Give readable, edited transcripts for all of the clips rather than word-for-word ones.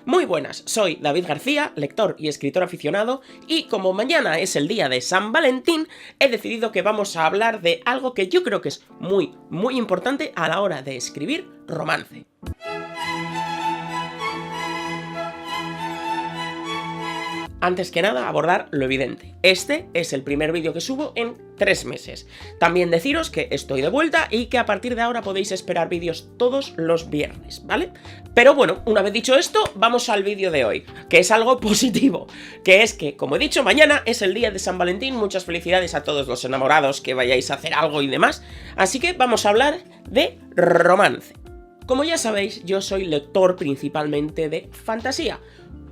Muy buenas, soy David García, lector y escritor aficionado, y como mañana es el día de San Valentín, he decidido que vamos a hablar de algo que yo creo que es muy importante a la hora de escribir romance. Antes que nada, abordar lo evidente. Este es el primer vídeo que subo en 3 meses. También deciros que estoy de vuelta y que a partir de ahora podéis esperar vídeos todos los viernes, ¿vale? Pero bueno, una vez dicho esto, vamos al vídeo de hoy, que es algo positivo, que es que, como he dicho, mañana es el día de San Valentín. Muchas felicidades a todos los enamorados que vayáis a hacer algo y demás. Así que vamos a hablar de romance. Como ya sabéis, yo soy lector principalmente de fantasía.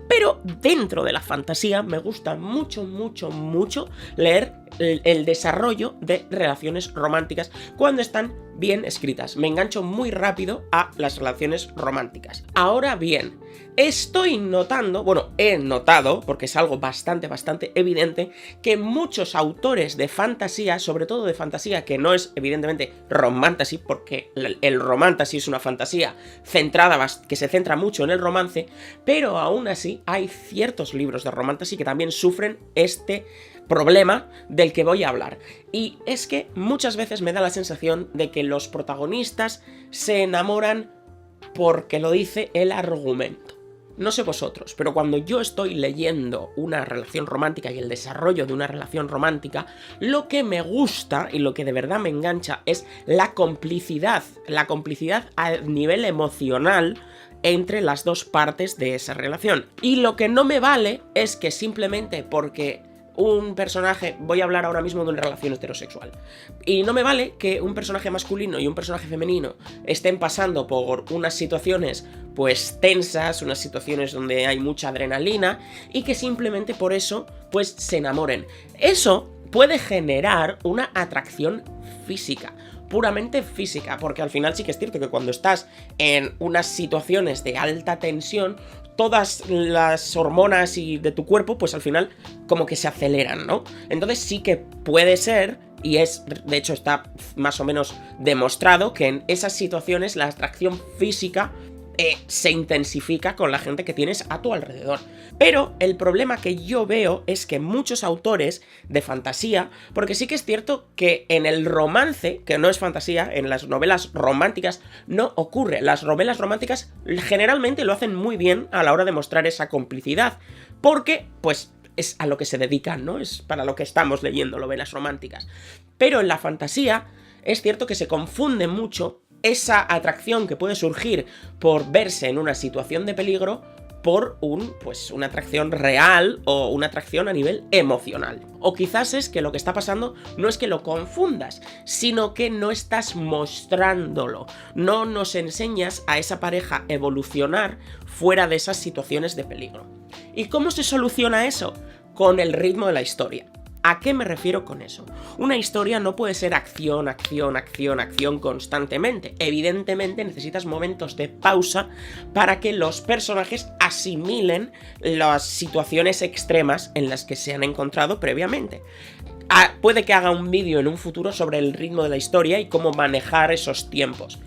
Pero dentro de la fantasía me gusta mucho leer el desarrollo de relaciones románticas cuando están bien escritas. Me engancho muy rápido a las relaciones románticas. Ahora bien, estoy notando, bueno, he notado, porque es algo bastante evidente, que muchos autores de fantasía, sobre todo de fantasía que no es evidentemente romantasy, porque el romantasy es una fantasía centrada, que se centra mucho en el romance, pero aún así hay ciertos libros de romantasy que también sufren este problema del que voy a hablar. Y es que muchas veces me da la sensación de que los protagonistas se enamoran porque lo dice el argumento. No sé vosotros, pero cuando yo estoy leyendo una relación romántica y el desarrollo de una relación romántica, lo que me gusta y lo que de verdad me engancha es la complicidad a nivel emocional entre las dos partes de esa relación. Y lo que no me vale es que simplemente porque un personaje, voy a hablar ahora mismo de una relación heterosexual, y no me vale que un personaje masculino y un personaje femenino estén pasando por unas situaciones pues tensas, unas situaciones donde hay mucha adrenalina, y que simplemente por eso pues se enamoren. Eso puede generar una atracción física, puramente física, porque al final sí que es cierto que cuando estás en unas situaciones de alta tensión, todas las hormonas de tu cuerpo, pues al final como que se aceleran, ¿no? Entonces sí que puede ser, y de hecho está más o menos demostrado, que en esas situaciones la atracción física se intensifica con la gente que tienes a tu alrededor. Pero el problema que yo veo es que muchos autores de fantasía, porque sí que es cierto que en el romance, que no es fantasía, en las novelas románticas no ocurre. Las novelas románticas generalmente lo hacen muy bien a la hora de mostrar esa complicidad, porque pues es a lo que se dedican, ¿no? Es para lo que estamos leyendo novelas románticas. Pero en la fantasía es cierto que se confunde mucho esa atracción que puede surgir por verse en una situación de peligro por una atracción real o una atracción a nivel emocional. O quizás es que lo que está pasando no es que lo confundas, sino que no estás mostrándolo. No nos enseñas a esa pareja evolucionar fuera de esas situaciones de peligro. ¿Y cómo se soluciona eso? Con el ritmo de la historia. ¿A qué me refiero con eso? Una historia no puede ser acción constantemente. Evidentemente necesitas momentos de pausa para que los personajes asimilen las situaciones extremas en las que se han encontrado previamente. Puede que haga un vídeo en un futuro sobre el ritmo de la historia y cómo manejar esos tiempos.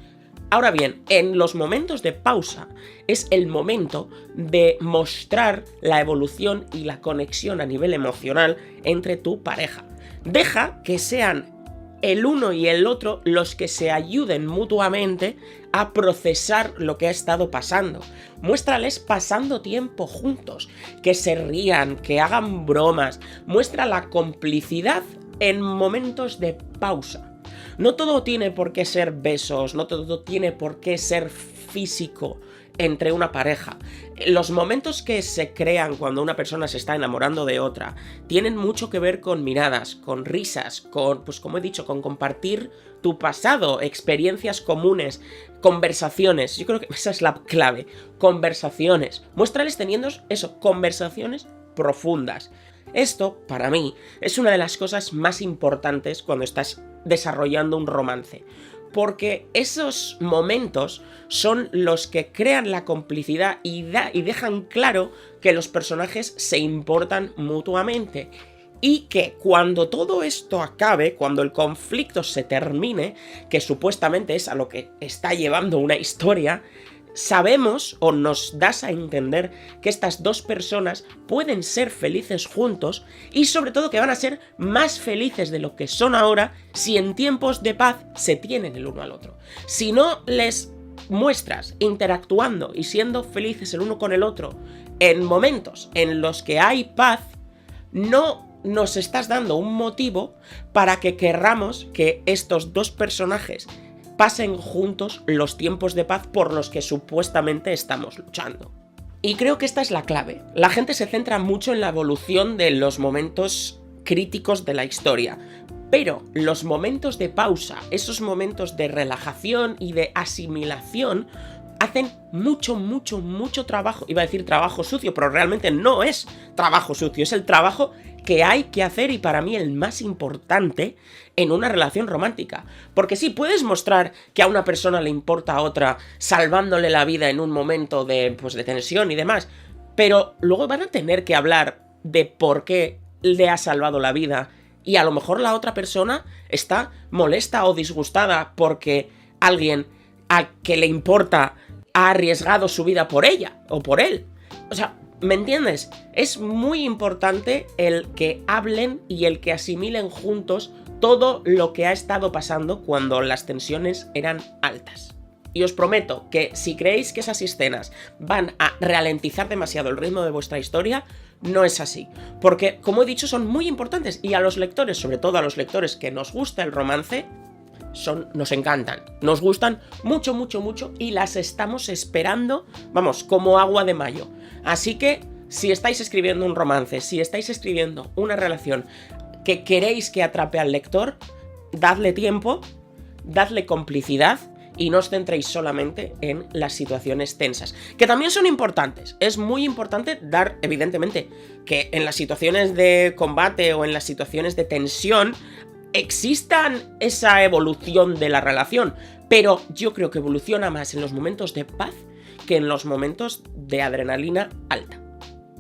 Ahora bien, en los momentos de pausa es el momento de mostrar la evolución y la conexión a nivel emocional entre tu pareja. Deja que sean el uno y el otro los que se ayuden mutuamente a procesar lo que ha estado pasando. Muéstrales pasando tiempo juntos, que se rían, que hagan bromas. Muestra la complicidad en momentos de pausa. No todo tiene por qué ser besos, no todo tiene por qué ser físico entre una pareja. Los momentos que se crean cuando una persona se está enamorando de otra tienen mucho que ver con miradas, con risas, con, pues como he dicho, con compartir tu pasado, experiencias comunes, conversaciones. Yo creo que esa es la clave, conversaciones. Muéstrales teniendo eso, conversaciones profundas. Esto, para mí, es una de las cosas más importantes cuando estás desarrollando un romance, porque esos momentos son los que crean la complicidad y dejan claro que los personajes se importan mutuamente. Y que cuando todo esto acabe, cuando el conflicto se termine, que supuestamente es a lo que está llevando una historia, sabemos o nos das a entender que estas dos personas pueden ser felices juntos y sobre todo que van a ser más felices de lo que son ahora si en tiempos de paz se tienen el uno al otro. Si no les muestras interactuando y siendo felices el uno con el otro en momentos en los que hay paz, no nos estás dando un motivo para que querramos que estos dos personajes pasen juntos los tiempos de paz por los que supuestamente estamos luchando. Y creo que esta es la clave. La gente se centra mucho en la evolución de los momentos críticos de la historia, pero los momentos de pausa, esos momentos de relajación y de asimilación, hacen mucho trabajo. Iba a decir trabajo sucio, pero realmente no es trabajo sucio, es el trabajo que hay que hacer y para mí el más importante en una relación romántica. Porque sí, puedes mostrar que a una persona le importa a otra salvándole la vida en un momento de tensión y demás, pero luego van a tener que hablar de por qué le ha salvado la vida y a lo mejor la otra persona está molesta o disgustada porque alguien a que le importa ha arriesgado su vida por ella o por él. O sea, ¿me entiendes? Es muy importante el que hablen y el que asimilen juntos todo lo que ha estado pasando cuando las tensiones eran altas. Y os prometo que si creéis que esas escenas van a ralentizar demasiado el ritmo de vuestra historia, no es así. Porque, como he dicho, son muy importantes y a los lectores, sobre todo a los lectores que nos gusta el romance, nos encantan, nos gustan mucho y las estamos esperando, vamos, como agua de mayo. Así que, si estáis escribiendo un romance, si estáis escribiendo una relación que queréis que atrape al lector, dadle tiempo, dadle complicidad y no os centréis solamente en las situaciones tensas, que también son importantes. Es muy importante dar, evidentemente, que en las situaciones de combate o en las situaciones de tensión existan esa evolución de la relación, pero yo creo que evoluciona más en los momentos de paz que en los momentos de adrenalina alta.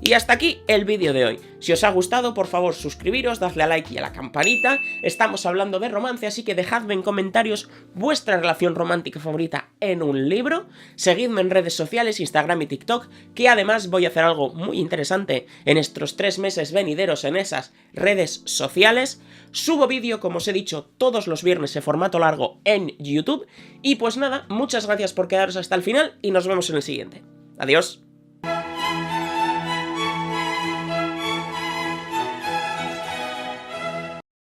Y hasta aquí el vídeo de hoy. Si os ha gustado, por favor suscribiros, dadle a like y a la campanita. Estamos hablando de romance, así que dejadme en comentarios vuestra relación romántica favorita en un libro. Seguidme en redes sociales, Instagram y TikTok, que además voy a hacer algo muy interesante en estos 3 meses venideros en esas redes sociales. Subo vídeo, como os he dicho, todos los viernes en formato largo en YouTube. Y pues nada, muchas gracias por quedaros hasta el final y nos vemos en el siguiente. Adiós.